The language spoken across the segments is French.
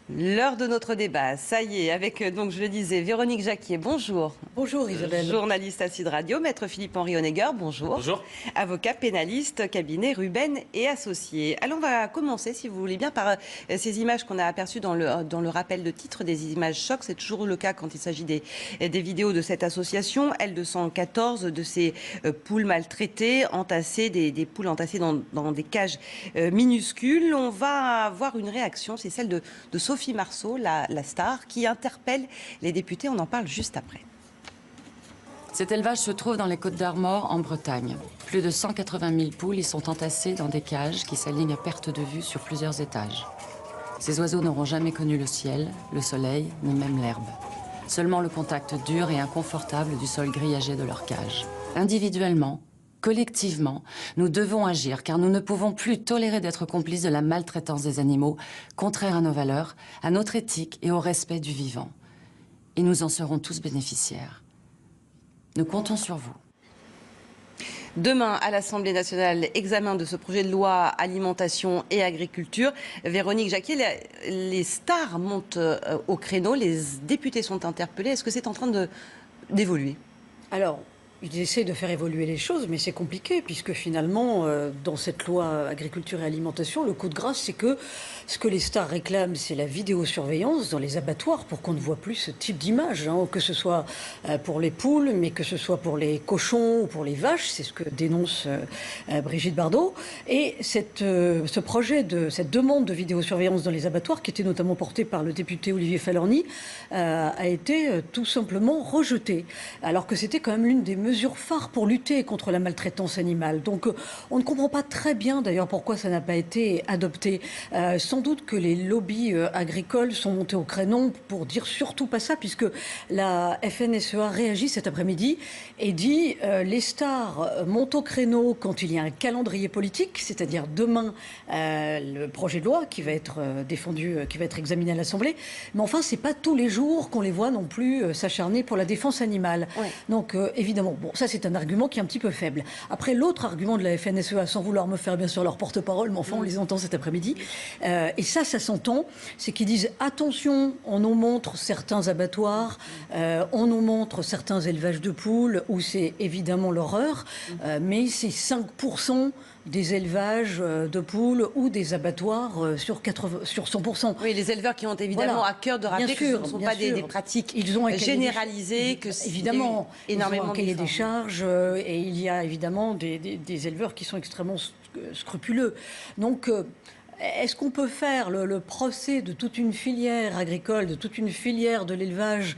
L'heure de notre débat, ça y est, avec, donc je le disais, Véronique Jacquier, bonjour. Bonjour Isabelle. Journaliste à Sud Radio, maître Philippe-Henri Honegger, bonjour. Bonjour. Avocat pénaliste, cabinet Ruben et Associés. Alors on va commencer, si vous voulez bien, par ces images qu'on a aperçues dans le rappel de titre, des images chocs. C'est toujours le cas quand il s'agit des vidéos de cette association, L214, de ces poules maltraitées, entassées, des poules entassées dans des cages minuscules. On va avoir une réaction, c'est celle de Sophie Marceau, la star, qui interpelle les députés. On en parle juste après. Cet élevage se trouve dans les Côtes-d'Armor, en Bretagne. Plus de 180 000 poules y sont entassées dans des cages qui s'alignent à perte de vue sur plusieurs étages. Ces oiseaux n'auront jamais connu le ciel, le soleil, ni même l'herbe. Seulement le contact dur et inconfortable du sol grillagé de leur cage. Individuellement, collectivement, nous devons agir car nous ne pouvons plus tolérer d'être complices de la maltraitance des animaux, contraire à nos valeurs, à notre éthique et au respect du vivant. Et nous en serons tous bénéficiaires. Nous comptons sur vous. Demain, à l'Assemblée nationale, examen de ce projet de loi alimentation et agriculture. Véronique Jacquier, les stars montent au créneau, les députés sont interpellés. Est-ce que c'est en train d'évoluer ? Alors, ils essaient de faire évoluer les choses, mais c'est compliqué, puisque finalement, dans cette loi agriculture et alimentation, le coup de grâce, c'est que ce que les stars réclament, c'est la vidéosurveillance dans les abattoirs pour qu'on ne voit plus ce type d'image, hein, que ce soit pour les poules, mais que ce soit pour les cochons ou pour les vaches, c'est ce que dénonce Brigitte Bardot. Et ce projet, cette demande de vidéosurveillance dans les abattoirs, qui était notamment portée par le député Olivier Falorni, a été tout simplement rejeté, alors que c'était quand même l'une des mesures phares pour lutter contre la maltraitance animale. Donc on ne comprend pas très bien d'ailleurs pourquoi ça n'a pas été adopté. Sans doute que les lobbies agricoles sont montés au créneau pour dire surtout pas ça, puisque la FNSEA réagit cet après-midi et dit les stars montent au créneau quand il y a un calendrier politique, c'est-à-dire demain le projet de loi qui va être défendu, qui va être examiné à l'Assemblée. Mais enfin, c'est pas tous les jours qu'on les voit non plus s'acharner pour la défense animale. Ouais. Donc évidemment, bon, ça c'est un argument qui est un petit peu faible. Après, l'autre argument de la FNSEA, sans vouloir me faire bien sûr leur porte-parole, mais enfin on les entend cet après-midi, et ça s'entend, c'est qu'ils disent attention, on nous montre certains abattoirs, on nous montre certains élevages de poules où c'est évidemment l'horreur, mais c'est 5% des élevages de poules ou des abattoirs sur 100%. Oui, les éleveurs qui ont évidemment à cœur de rappeler que ce ne sont pas des pratiques généralisées, que évidemment, énormément ils ont un cahier des charges, et il y a évidemment des éleveurs qui sont extrêmement scrupuleux. Donc, est-ce qu'on peut faire le procès de toute une filière agricole, de toute une filière de l'élevage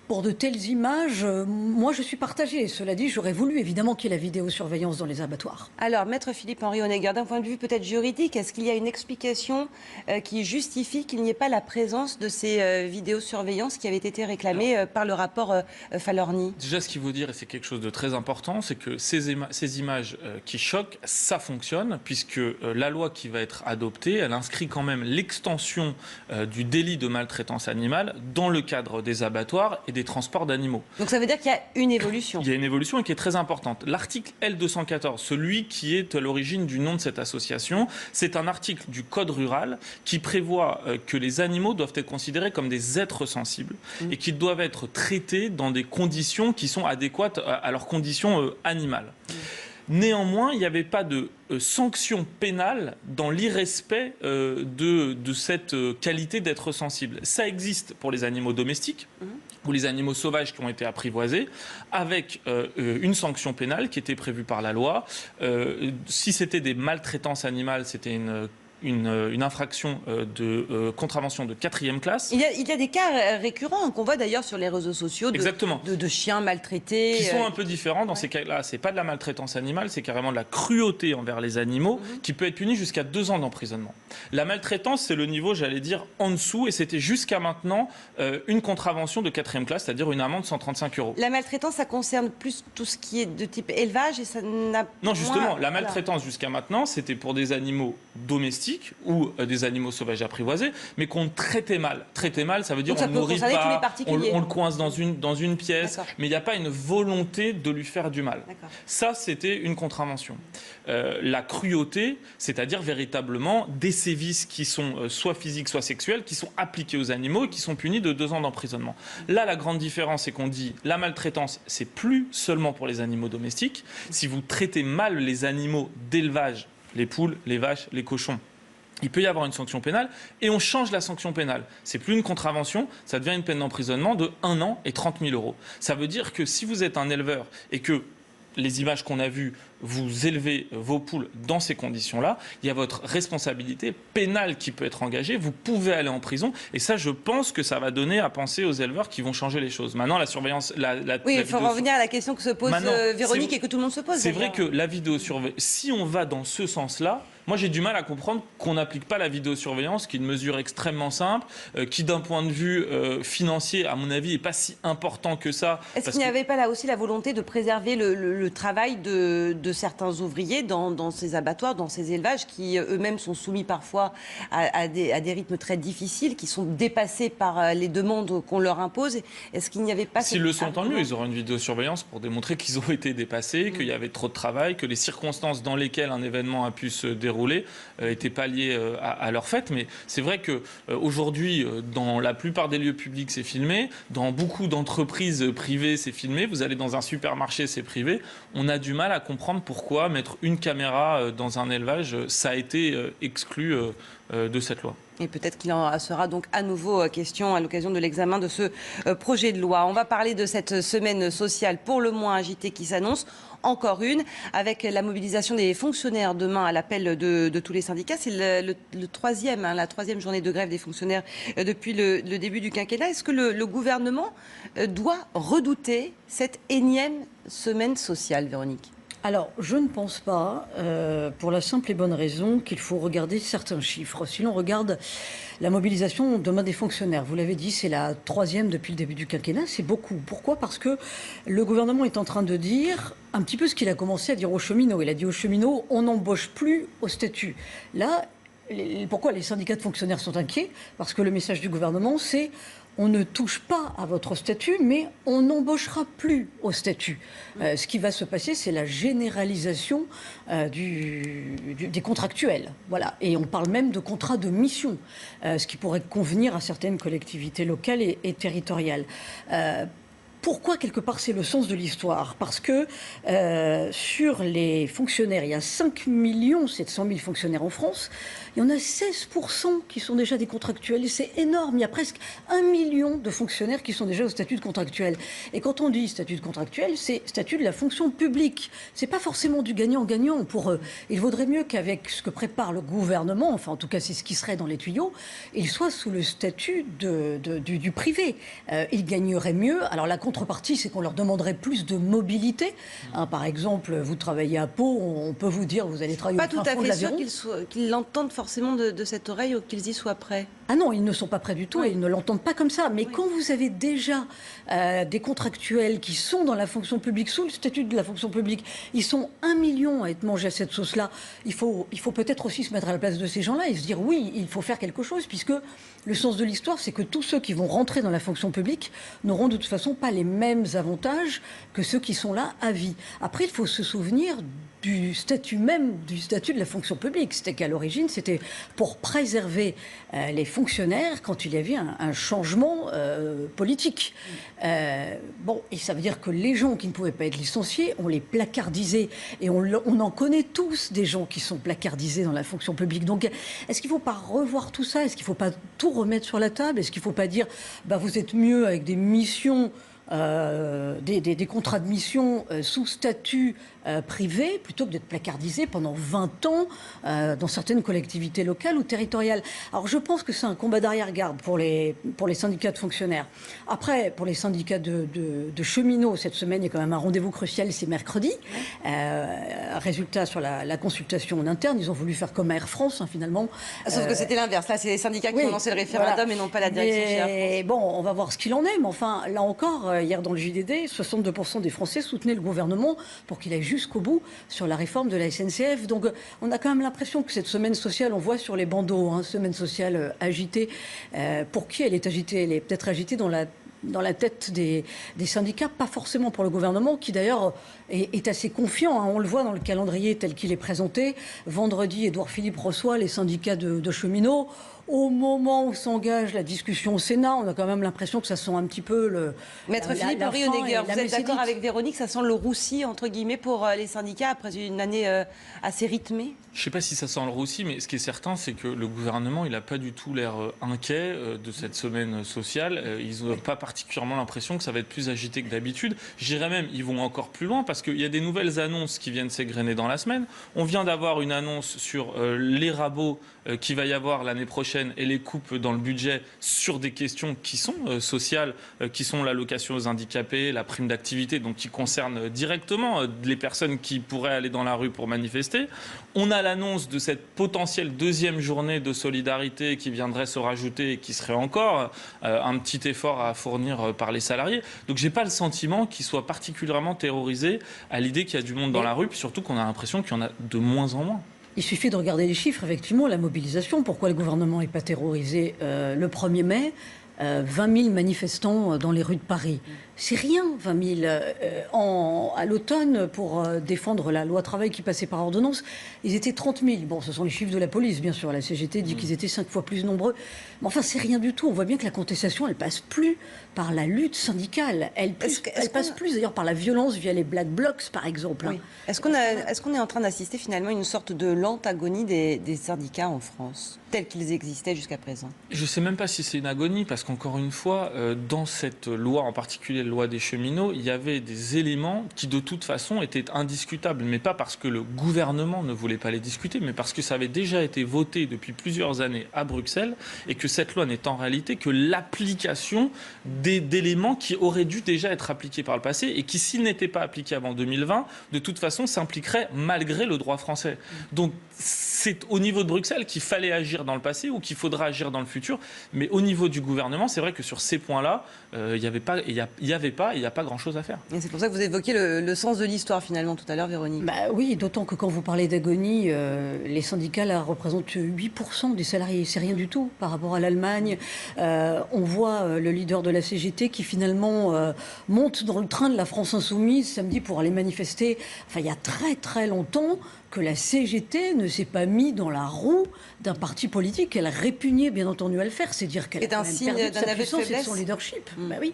pour de telles images? Moi, je suis partagée. Cela dit, j'aurais voulu évidemment qu'il y ait la vidéosurveillance dans les abattoirs. Alors, maître Philippe-Henri Honegger, d'un point de vue peut-être juridique, est-ce qu'il y a une explication qui justifie qu'il n'y ait pas la présence de ces vidéosurveillances qui avaient été réclamées par le rapport Falorni? Déjà, ce qu'il faut dire, et c'est quelque chose de très important, c'est que ces images qui choquent, ça fonctionne, puisque la loi qui va être adoptée, elle inscrit quand même l'extension du délit de maltraitance animale dans le cadre des abattoirs et des transports d'animaux. Donc ça veut dire qu'il y a une évolution. Il y a une évolution et qui est très importante. L'article L214, celui qui est à l'origine du nom de cette association, c'est un article du Code rural qui prévoit que les animaux doivent être considérés comme des êtres sensibles et qu'ils doivent être traités dans des conditions qui sont adéquates à leurs conditions animales. Néanmoins, il n'y avait pas de sanction pénale dans l'irrespect de cette qualité d'être sensible. Ça existe pour les animaux domestiques ou les animaux sauvages qui ont été apprivoisés, avec une sanction pénale qui était prévue par la loi. Si c'était des maltraitances animales, c'était une infraction de contravention de 4e classe. Il y a des cas récurrents qu'on voit d'ailleurs sur les réseaux sociaux de chiens maltraités. Qui sont un peu différents dans ces cas-là. C'est pas de la maltraitance animale, c'est carrément de la cruauté envers les animaux qui peut être punie jusqu'à 2 ans d'emprisonnement. La maltraitance, c'est le niveau, j'allais dire, en dessous, et c'était jusqu'à maintenant une contravention de 4e classe, c'est-à-dire une amende de 135 €. La maltraitance, ça concerne plus tout ce qui est de type élevage et ça n'a... Non, justement, la maltraitance jusqu'à maintenant, c'était pour des animaux domestiques domestiques ou des animaux sauvages apprivoisés, mais qu'on traitait mal. Traiter mal, ça veut dire donc, on ne nourrit pas, on le coince dans une pièce, mais il n'y a pas une volonté de lui faire du mal. Ça, c'était une contravention. La cruauté, c'est-à-dire véritablement des sévices qui sont soit physiques, soit sexuels, qui sont appliqués aux animaux et qui sont punis de 2 ans d'emprisonnement. Là, la grande différence, c'est qu'on dit la maltraitance, c'est plus seulement pour les animaux domestiques. Si vous traitez mal les animaux d'élevage, les poules, les vaches, les cochons, il peut y avoir une sanction pénale et on change la sanction pénale. C'est plus une contravention, ça devient une peine d'emprisonnement de 1 an et 30 000 euros. Ça veut dire que si vous êtes un éleveur et que les images qu'on a vues, vous élevez vos poules dans ces conditions-là, il y a votre responsabilité pénale qui peut être engagée, vous pouvez aller en prison, et ça, je pense que ça va donner à penser aux éleveurs qui vont changer les choses. Maintenant, la surveillance... Oui, il faut revenir à la question que se pose Véronique et que tout le monde se pose. C'est vrai que la vidéosurveillance, si on va dans ce sens-là, moi, j'ai du mal à comprendre qu'on n'applique pas la vidéosurveillance, qui est une mesure extrêmement simple, qui, d'un point de vue financier, à mon avis, n'est pas si important que ça. Est-ce qu'il n'y avait pas là aussi la volonté de préserver le travail de certains ouvriers dans ces abattoirs, dans ces élevages, qui eux-mêmes sont soumis parfois à des rythmes très difficiles, qui sont dépassés par les demandes qu'on leur impose? Est-ce qu'il n'y avait pas... S'ils le sont, tant mieux. Ils auront une vidéosurveillance pour démontrer qu'ils ont été dépassés, qu'il y avait trop de travail, que les circonstances dans lesquelles un événement a pu se dérouler n'étaient pas liées à leur fait. Mais c'est vrai qu'aujourd'hui, dans la plupart des lieux publics, c'est filmé. Dans beaucoup d'entreprises privées, c'est filmé. Vous allez dans un supermarché, c'est privé. On a du mal à comprendre pourquoi mettre une caméra dans un élevage, ça a été exclu de cette loi. Et peut-être qu'il en sera donc à nouveau question à l'occasion de l'examen de ce projet de loi. On va parler de cette semaine sociale pour le moins agitée qui s'annonce. Encore une, avec la mobilisation des fonctionnaires demain à l'appel de tous les syndicats. C'est la troisième journée de grève des fonctionnaires depuis le début du quinquennat. Est-ce que le gouvernement doit redouter cette énième semaine sociale, Véronique ? Alors, je ne pense pas, pour la simple et bonne raison qu'il faut regarder certains chiffres. Si l'on regarde la mobilisation demain des fonctionnaires, vous l'avez dit, c'est la 3e depuis le début du quinquennat, c'est beaucoup. Pourquoi ? Parce que le gouvernement est en train de dire un petit peu ce qu'il a commencé à dire aux cheminots. Il a dit aux cheminots, on n'embauche plus au statut. Là, pourquoi les syndicats de fonctionnaires sont inquiets ? Parce que le message du gouvernement, c'est... on ne touche pas à votre statut, mais on n'embauchera plus au statut. Ce qui va se passer, c'est la généralisation des contractuels. Voilà. Et on parle même de contrats de mission, ce qui pourrait convenir à certaines collectivités locales et territoriales. Pourquoi, quelque part, c'est le sens de l'histoire ? Parce que sur les fonctionnaires, il y a 5 700 000 fonctionnaires en France. Il y en a 16% qui sont déjà des contractuels. Et c'est énorme. Il y a presque 1 million de fonctionnaires qui sont déjà au statut de contractuel. Et quand on dit statut de contractuel, c'est statut de la fonction publique. C'est pas forcément du gagnant-gagnant pour eux. Il vaudrait mieux qu'avec ce que prépare le gouvernement, enfin en tout cas c'est ce qui serait dans les tuyaux, ils soient sous le statut du privé. Ils gagneraient mieux. Alors la contrepartie, c'est qu'on leur demanderait plus de mobilité. Hein, par exemple, vous travaillez à Pau, on peut vous dire vous allez travailler au fin fond de l'Aveyron. Pas tout à fait sûr qu'ils l'entendent forcément de cette oreille ou qu'ils y soient prêts. Ah non, ils ne sont pas prêts du tout, oui. Et ils ne l'entendent pas comme ça. Mais oui. Quand vous avez déjà des contractuels qui sont dans la fonction publique, sous le statut de la fonction publique, ils sont 1 million à être mangés à cette sauce-là. Il faut peut-être aussi se mettre à la place de ces gens-là et se dire oui, il faut faire quelque chose, puisque le sens de l'histoire, c'est que tous ceux qui vont rentrer dans la fonction publique n'auront de toute façon pas les mêmes avantages que ceux qui sont là à vie. Après, il faut se souvenir du statut même, du statut de la fonction publique. C'était qu'à l'origine, c'était pour préserver les fonctionnaires quand il y avait un changement politique. Bon, et ça veut dire que les gens qui ne pouvaient pas être licenciés, on les placardisait. Et on en connaît tous des gens qui sont placardisés dans la fonction publique. Donc, est-ce qu'il ne faut pas revoir tout ça ? Est-ce qu'il ne faut pas tout remettre sur la table ? Est-ce qu'il ne faut pas dire, bah, vous êtes mieux avec des missions des contrats de mission sous statut privé, plutôt que d'être placardisé pendant 20 ans dans certaines collectivités locales ou territoriales. Alors je pense que c'est un combat d'arrière-garde pour les syndicats de fonctionnaires. Après, pour les syndicats de cheminots, cette semaine, il y a quand même un rendez-vous crucial, c'est mercredi. Résultat sur la consultation en interne, ils ont voulu faire comme Air France, hein, finalement. Sauf que c'était l'inverse. Là, c'est les syndicats qui ont lancé le référendum, voilà. Et non pas la direction. Et bon, on va voir ce qu'il en est, mais enfin, là encore, hier dans le JDD, 62% des Français soutenaient le gouvernement pour qu'il aille jusqu'au bout sur la réforme de la SNCF. Donc on a quand même l'impression que cette semaine sociale, on voit sur les bandeaux, semaine sociale agitée. Pour qui elle est agitée? Elle est peut-être agitée dans la tête des syndicats, pas forcément pour le gouvernement, qui d'ailleurs est assez confiant. On le voit dans le calendrier tel qu'il est présenté. Vendredi, Édouard Philippe reçoit les syndicats de cheminots. Au moment où s'engage la discussion au Sénat, on a quand même l'impression que ça sent un petit peu Maître Philippe Henri-Honegger, vous êtes d'accord avec Véronique, ça sent le roussi, entre guillemets, pour les syndicats après une année assez rythmée? Je ne sais pas si ça sent le roussi, mais ce qui est certain, c'est que le gouvernement, il n'a pas du tout l'air inquiet de cette semaine sociale. Ils n'ont pas particulièrement l'impression que ça va être plus agité que d'habitude. J'irais même, ils vont encore plus loin, parce qu'il y a des nouvelles annonces qui viennent s'égrener dans la semaine. On vient d'avoir une annonce sur les rabots qu'il va y avoir l'année prochaine et les coupes dans le budget sur des questions qui sont sociales, qui sont l'allocation aux handicapés, la prime d'activité, donc qui concernent directement les personnes qui pourraient aller dans la rue pour manifester. On a l'annonce de cette potentielle deuxième journée de solidarité qui viendrait se rajouter et qui serait encore un petit effort à fournir par les salariés. Donc j'ai pas le sentiment qu'ils soient particulièrement terrorisés à l'idée qu'il y a du monde dans la rue, puis surtout qu'on a l'impression qu'il y en a de moins en moins. Il suffit de regarder les chiffres, effectivement, la mobilisation. Pourquoi le gouvernement n'est pas terrorisé le 1er mai 20 000 manifestants dans les rues de Paris. C'est rien, 20 000. À l'automne, pour défendre la loi travail qui passait par ordonnance, ils étaient 30 000. Bon, ce sont les chiffres de la police, bien sûr. La CGT dit qu'ils étaient 5 fois plus nombreux. Mais enfin, c'est rien du tout. On voit bien que la contestation, elle passe plus par la lutte syndicale. Elle passe plus, d'ailleurs, par la violence via les Black Blocs, par exemple. Oui. Est-ce qu'on est en train d'assister finalement à une sorte de lente agonie des syndicats en France, tels qu'ils existaient jusqu'à présent? Je ne sais même pas si c'est une agonie, parce qu'encore une fois, dans cette loi, en particulier la loi des cheminots, il y avait des éléments qui, de toute façon, étaient indiscutables. Mais pas parce que le gouvernement ne voulait pas les discuter, mais parce que ça avait déjà été voté depuis plusieurs années à Bruxelles, et que cette loi n'est en réalité que l'application d'éléments qui auraient dû déjà être appliqués par le passé, et qui, s'ils n'étaient pas appliqués avant 2020, de toute façon, s'impliqueraient malgré le droit français. Donc, c'est au niveau de Bruxelles qu'il fallait agir dans le passé ou qu'il faudra agir dans le futur. Mais au niveau du gouvernement, c'est vrai que sur ces points-là, il n'y a pas grand-chose à faire. Et c'est pour ça que vous évoquiez le sens de l'histoire finalement tout à l'heure, Véronique. Oui, d'autant que quand vous parlez d'agonie, les syndicats là, représentent 8% des salariés. C'est rien du tout par rapport à l'Allemagne. On voit le leader de la CGT qui finalement monte dans le train de la France Insoumise samedi pour aller manifester. Enfin, il y a très très longtemps que la CGT ne s'est pas mis dans la roue d'un parti politique. Elle répugnait bien entendu à le faire. C'est dire qu'elle a un signe perdu de sa d'un aveu de puissance et de faiblesse. son leadership. Oui.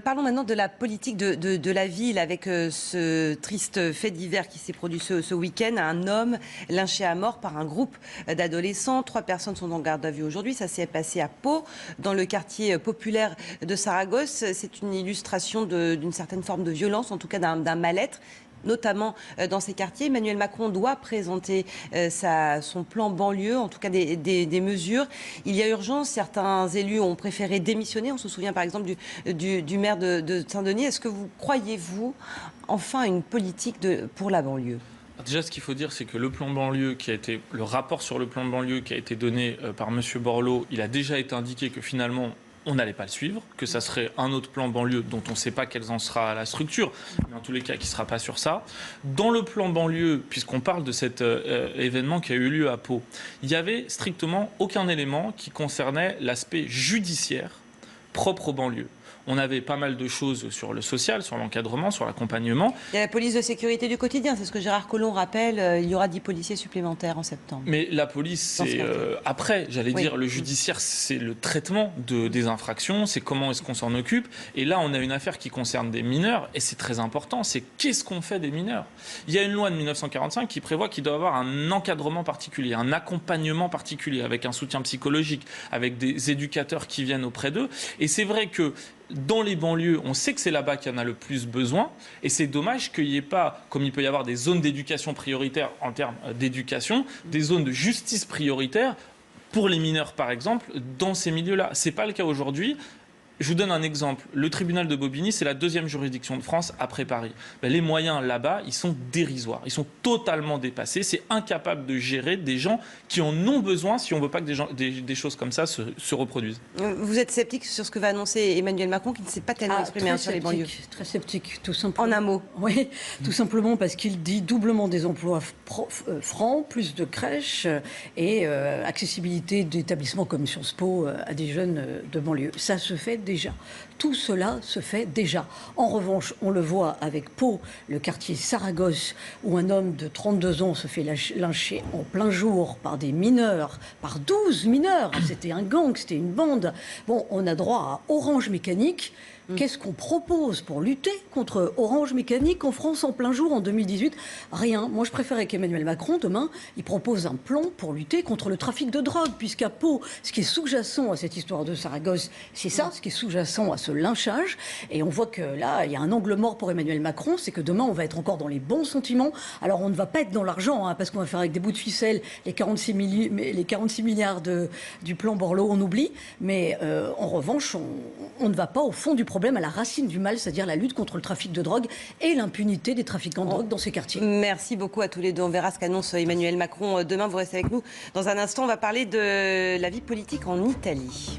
Parlons maintenant de la politique de la ville avec ce triste fait divers qui s'est produit ce week-end. Un homme lynché à mort par un groupe d'adolescents. 3 personnes sont en garde à vue aujourd'hui. Ça s'est passé à Pau, dans le quartier populaire de Saragosse. C'est une illustration d'une certaine forme de violence, en tout cas d'un mal-être, notamment dans ces quartiers. Emmanuel Macron doit présenter son plan banlieue, en tout cas des mesures. Il y a urgence, certains élus ont préféré démissionner. On se souvient par exemple du maire de Saint-Denis. Est-ce que vous croyez-vous enfin à une politique pour la banlieue ? Déjà, ce qu'il faut dire, c'est que le plan banlieue le rapport sur le plan de banlieue qui a été donné par M. Borloo, il a déjà été indiqué que finalement, on n'allait pas le suivre, que ça serait un autre plan banlieue dont on ne sait pas quelle en sera la structure, mais en tous les cas qui ne sera pas sur ça. Dans le plan banlieue, puisqu'on parle de cet événement qui a eu lieu à Pau, il n'y avait strictement aucun élément qui concernait l'aspect judiciaire propre aux banlieues. On avait pas mal de choses sur le social, sur l'encadrement, sur l'accompagnement. Il y a la police de sécurité du quotidien, c'est ce que Gérard Collomb rappelle. Il y aura 10 policiers supplémentaires en septembre. Mais la police, c'est après, dire, le judiciaire, c'est le traitement des infractions, c'est comment est-ce qu'on s'en occupe. Et là, on a une affaire qui concerne des mineurs, et c'est très important, c'est qu'est-ce qu'on fait des mineurs. Il y a une loi de 1945 qui prévoit qu'il doit y avoir un encadrement particulier, un accompagnement particulier, avec un soutien psychologique, avec des éducateurs qui viennent auprès d'eux. Et c'est vrai que dans les banlieues, on sait que c'est là-bas qu'il y en a le plus besoin, et c'est dommage qu'il n'y ait pas, comme il peut y avoir des zones d'éducation prioritaires en termes d'éducation, des zones de justice prioritaires pour les mineurs, par exemple, dans ces milieux-là. Ce n'est pas le cas aujourd'hui. Je vous donne un exemple. Le tribunal de Bobigny, c'est la 2e juridiction de France après Paris. Ben, les moyens là-bas, ils sont dérisoires. Ils sont totalement dépassés. C'est incapable de gérer des gens qui en ont besoin si on ne veut pas que des choses comme ça se reproduisent. Vous êtes sceptique sur ce que va annoncer Emmanuel Macron, qui ne s'est pas tellement exprimé sur les banlieues. Très sceptique, tout simplement. En un mot. Oui, tout simplement parce qu'il dit doublement des emplois francs, plus de crèches et accessibilité d'établissements comme Sciences Po à des jeunes de banlieue. Ça se fait déjà. Tout cela se fait déjà. En revanche, on le voit avec Pau, le quartier Saragosse, où un homme de 32 ans se fait lyncher en plein jour par des mineurs, par 12 mineurs. C'était un gang, c'était une bande. Bon, on a droit à Orange Mécanique. Qu'est-ce qu'on propose pour lutter contre Orange Mécanique en France en plein jour en 2018? Rien. Moi, je préférais qu'Emmanuel Macron, demain, il propose un plan pour lutter contre le trafic de drogue, puisqu'à Pau, ce qui est sous-jacent à cette histoire de Saragosse, c'est ça, ce qui est sous-jacent à ce lynchage. Et on voit que là, il y a un angle mort pour Emmanuel Macron, c'est que demain, on va être encore dans les bons sentiments. Alors, on ne va pas être dans l'argent, hein, parce qu'on va faire avec des bouts de ficelle les 46 milliards du plan Borloo, on oublie. Mais en revanche, on ne va pas au fond du problème, à la racine du mal, c'est-à-dire la lutte contre le trafic de drogue et l'impunité des trafiquants de drogue dans ces quartiers. Merci beaucoup à tous les deux. On verra ce qu'annonce Emmanuel Macron demain. Vous restez avec nous. Dans un instant, on va parler de la vie politique en Italie.